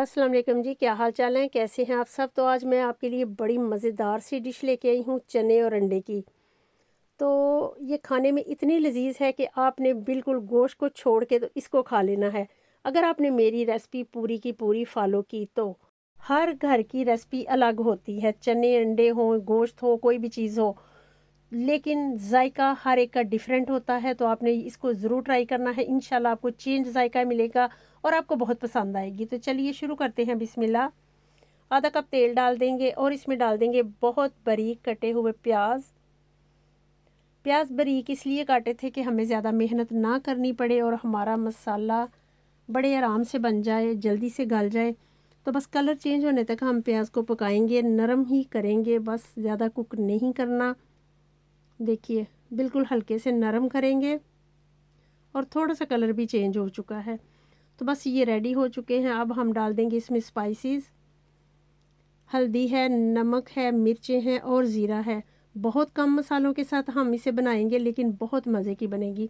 अस्सलाम वालेकुम जी, क्या हाल चाल हैं, कैसे हैं आप सब। तो आज मैं आपके लिए बड़ी मज़ेदार सी डिश लेके आई हूँ, चने और अंडे की। तो ये खाने में इतनी लजीज है कि आपने बिल्कुल गोश्त को छोड़ के तो इसको खा लेना है। अगर आपने मेरी रेसिपी पूरी की पूरी फॉलो की तो हर घर की रेसिपी अलग होती है, चने अंडे हो, गोश्त हो, कोई भी चीज़ हो, लेकिन जायका हर एक का डिफरेंट होता है। तो आपने इसको ज़रूर ट्राई करना है, इंशाल्लाह आपको चेंज जायका मिलेगा और आपको बहुत पसंद आएगी। तो चलिए शुरू करते हैं, बिस्मिल्लाह। आधा कप तेल डाल देंगे और इसमें डाल देंगे बहुत बारीक कटे हुए प्याज। प्याज बारीक इसलिए काटे थे कि हमें ज़्यादा मेहनत ना करनी पड़े और हमारा मसाला बड़े आराम से बन जाए, जल्दी से गल जाए। तो बस कलर चेंज होने तक हम प्याज को पकाएंगे, नरम ही करेंगे, बस ज़्यादा कुक नहीं करना। देखिए बिल्कुल हल्के से नरम करेंगे और थोड़ा सा कलर भी चेंज हो चुका है। तो बस ये रेडी हो चुके हैं। अब हम डाल देंगे इसमें स्पाइसेस। हल्दी है, नमक है, मिर्चें हैं और ज़ीरा है। बहुत कम मसालों के साथ हम इसे बनाएंगे लेकिन बहुत मज़े की बनेगी।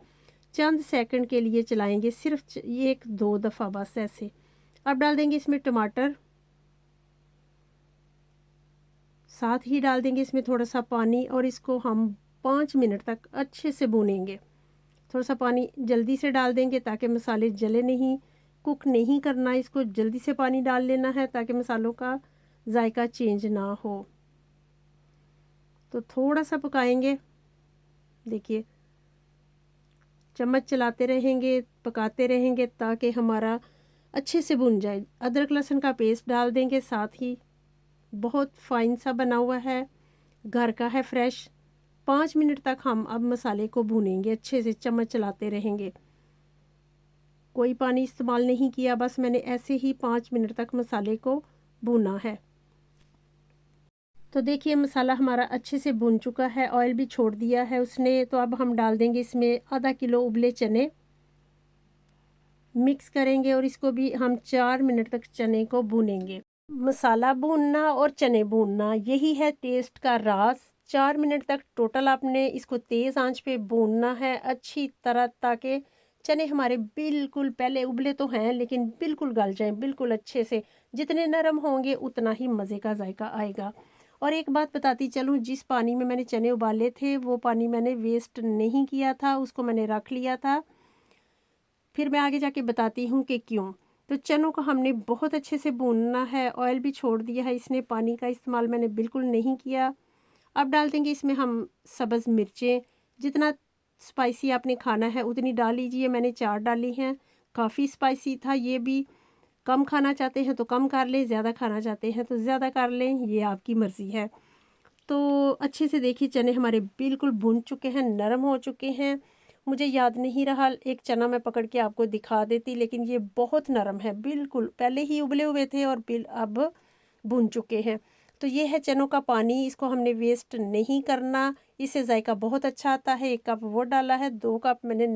चंद सेकंड के लिए चलाएंगे, सिर्फ एक दो दफ़ा बस ऐसे। अब डाल देंगे इसमें टमाटर, साथ ही डाल देंगे इसमें थोड़ा सा पानी और इसको हम 5 मिनट तक अच्छे से भूनेंगे। थोड़ा सा पानी जल्दी से डाल देंगे ताकि मसाले जले नहीं, कुक नहीं करना, इसको जल्दी से पानी डाल लेना है ताकि मसालों का जायका चेंज ना हो। तो थोड़ा सा पकाएंगे, देखिए चम्मच चलाते रहेंगे, पकाते रहेंगे ताकि हमारा अच्छे से भुन जाए। अदरक लहसुन का पेस्ट डाल देंगे साथ ही, बहुत फाइन सा बना हुआ है, घर का है, फ्रेश। 5 मिनट तक हम अब मसाले को भूनेंगे, अच्छे से चम्मच चलाते रहेंगे। कोई पानी इस्तेमाल नहीं किया, बस मैंने ऐसे ही 5 मिनट तक मसाले को भूना है। तो देखिए मसाला हमारा अच्छे से भुन चुका है, ऑयल भी छोड़ दिया है उसने। तो अब हम डाल देंगे इसमें आधा किलो उबले चने, मिक्स करेंगे और इसको भी हम 4 मिनट तक चने को भूनेंगे। मसाला भूनना और चने भूनना, यही है टेस्ट का राज। 4 मिनट तक टोटल आपने इसको तेज़ आंच पे भूनना है अच्छी तरह, ताकि चने हमारे बिल्कुल, पहले उबले तो हैं लेकिन बिल्कुल गल जाएं, बिल्कुल अच्छे से। जितने नरम होंगे उतना ही मज़े का जायका आएगा। और एक बात बताती चलूँ, जिस पानी में मैंने चने उबाले थे वो पानी मैंने वेस्ट नहीं किया था, उसको मैंने रख लिया था। फिर मैं आगे जाके बताती हूँ कि क्यों। तो चनों को हमने बहुत अच्छे से भूनना है, ऑयल भी छोड़ दिया है इसने, पानी का इस्तेमाल मैंने बिल्कुल नहीं किया। अब डाल देंगे इसमें हम सब्ज़ मिर्चें। जितना स्पाइसी आपने खाना है उतनी डाल लीजिए, मैंने 4 डाली हैं। काफ़ी स्पाइसी था ये भी, कम खाना चाहते हैं तो कम कर लें, ज़्यादा खाना चाहते हैं तो ज़्यादा कर लें, ये आपकी मर्ज़ी है। तो अच्छे से देखिए चने हमारे बिल्कुल भुन चुके हैं, नरम हो चुके हैं। मुझे याद नहीं रहा, एक चना मैं पकड़ के आपको दिखा देती, लेकिन ये बहुत नरम है बिल्कुल, पहले ही उबले हुए थे और बिल अब भुन चुके हैं। तो ये है चनों का पानी, इसको हमने वेस्ट नहीं करना, इससे जायका बहुत अच्छा आता है। 1 कप वो डाला है, 2 कप मैंने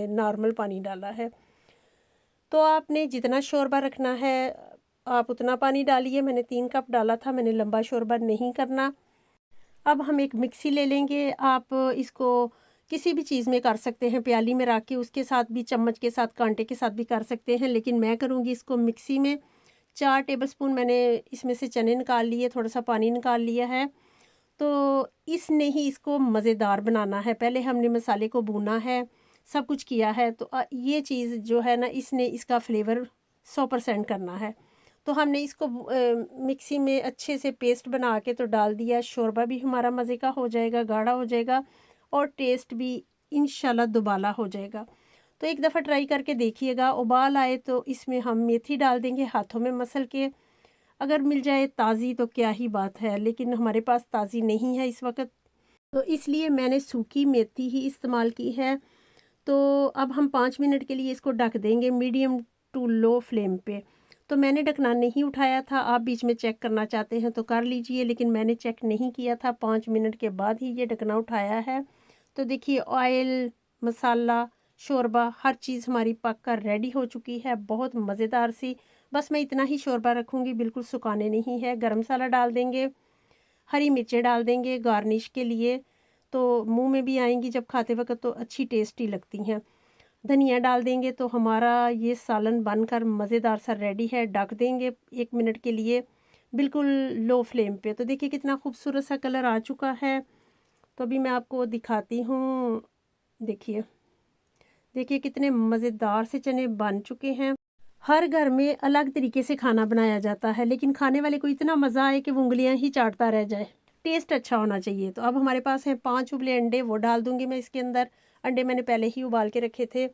नॉर्मल पानी डाला है। तो आपने जितना शोरबा रखना है आप उतना पानी डालिए, मैंने 3 कप डाला था, मैंने लंबा शोरबा नहीं करना। अब हम एक मिक्सी ले लेंगे, आप इसको किसी भी चीज़ में कर सकते हैं, प्याली में रख के उसके साथ भी, चम्मच के साथ, कांटे के साथ भी कर सकते हैं, लेकिन मैं करूँगी इसको मिक्सी में। 4 टेबलस्पून मैंने इसमें से चने निकाल लिए, थोड़ा सा पानी निकाल लिया है। तो इसने ही इसको मज़ेदार बनाना है। पहले हमने मसाले को भूना है, सब कुछ किया है, तो ये चीज़ जो है ना, इसने इसका फ्लेवर 100% करना है। तो हमने इसको मिक्सी में अच्छे से पेस्ट बना के तो डाल दिया। शोरबा भी हमारा मज़े का हो जाएगा, गाढ़ा हो जाएगा और टेस्ट भी इंशाल्लाह दुबाला हो जाएगा। तो एक दफ़ा ट्राई करके देखिएगा। उबाल आए तो इसमें हम मेथी डाल देंगे हाथों में मसल के। अगर मिल जाए ताज़ी तो क्या ही बात है, लेकिन हमारे पास ताज़ी नहीं है इस वक्त, तो इसलिए मैंने सूखी मेथी ही इस्तेमाल की है। तो अब हम 5 मिनट के लिए इसको ढक देंगे मीडियम टू लो फ्लेम पे। तो मैंने ढकना नहीं उठाया था, आप बीच में चेक करना चाहते हैं तो कर लीजिए, लेकिन मैंने चेक नहीं किया था, 5 मिनट के बाद ही ये ढकना उठाया है। तो देखिए ऑयल, मसाला, शोरबा, हर चीज़ हमारी पक कर रेडी हो चुकी है, बहुत मज़ेदार सी। बस मैं इतना ही शोरबा रखूँगी, बिल्कुल सुखाने नहीं है। गरम मसाला डाल देंगे, हरी मिर्चें डाल देंगे गार्निश के लिए, तो मुंह में भी आएंगी जब खाते वक्त तो अच्छी टेस्टी लगती हैं। धनिया डाल देंगे तो हमारा ये सालन बनकर मज़ेदार सा रेडी है। ढक देंगे 1 मिनट के लिए बिल्कुल लो फ्लेम पे। तो देखिए कितना खूबसूरत सा कलर आ चुका है। तो अभी मैं आपको दिखाती हूँ। देखिए, देखिए कितने मज़ेदार से चने बन चुके हैं। हर घर में अलग तरीके से खाना बनाया जाता है, लेकिन खाने वाले को इतना मज़ा आए कि वो उँगलियाँ ही चाटता रह जाए। टेस्ट अच्छा होना चाहिए। तो अब हमारे पास हैं 5 उबले अंडे, वो डाल दूँगी मैं इसके अंदर। अंडे मैंने पहले ही उबाल के रखे थे।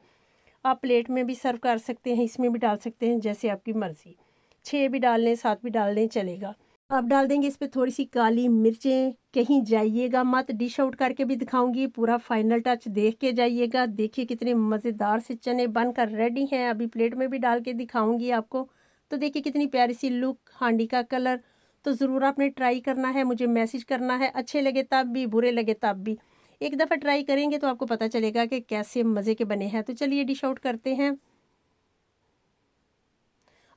आप प्लेट में भी सर्व कर सकते हैं, इसमें भी डाल सकते हैं, जैसे आपकी मर्ज़ी। 6 भी डाल लें, 7 भी डाल लें, चलेगा। अब डाल देंगे इस पे थोड़ी-सी काली मिर्चें। कहीं जाइएगा मत, डिश आउट करके भी दिखाऊँगी, पूरा फाइनल टच देख के जाइएगा। देखिए कितने मज़ेदार से चने बनकर रेडी हैं, अभी प्लेट में भी डाल के दिखाऊँगी आपको। तो देखिए कितनी प्यारी सी लुक, हांडी का कलर। तो ज़रूर आपने ट्राई करना है, मुझे मैसेज करना है, अच्छे लगे तब भी, बुरे लगे तब भी। एक दफ़ा ट्राई करेंगे तो आपको पता चलेगा कि कैसे मज़े के बने हैं। तो चलिए डिश आउट करते हैं।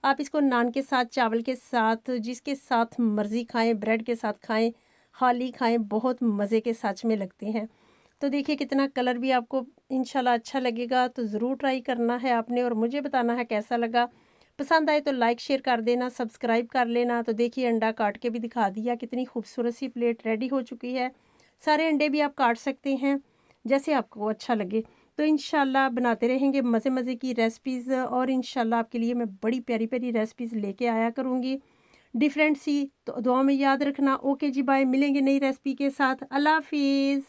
आप इसको नान के साथ, चावल के साथ, जिसके साथ मर्ज़ी खाएँ, ब्रेड के साथ खाएँ, खाली खाएँ, बहुत मज़े के सच में लगते हैं। तो देखिए कितना कलर भी आपको इंशाल्लाह अच्छा लगेगा। तो ज़रूर ट्राई करना है आपने और मुझे बताना है कैसा लगा। पसंद आए तो लाइक शेयर कर देना, सब्सक्राइब कर लेना। तो देखिए अंडा काट के भी दिखा दिया, कितनी खूबसूरत सी प्लेट रेडी हो चुकी है। सारे अंडे भी आप काट सकते हैं, जैसे आपको अच्छा लगे। तो इंशाल्लाह बनाते रहेंगे मज़े-मज़े की रेसिपीज़ और इंशाल्लाह आपके लिए मैं बड़ी प्यारी-प्यारी रेसिपीज़ लेके आया करूँगी, डिफरेंट सी। तो दुआ में याद रखना। ओके जी, बाय। मिलेंगे नई रेसिपी के साथ। अल्लाह हाफ़िज़।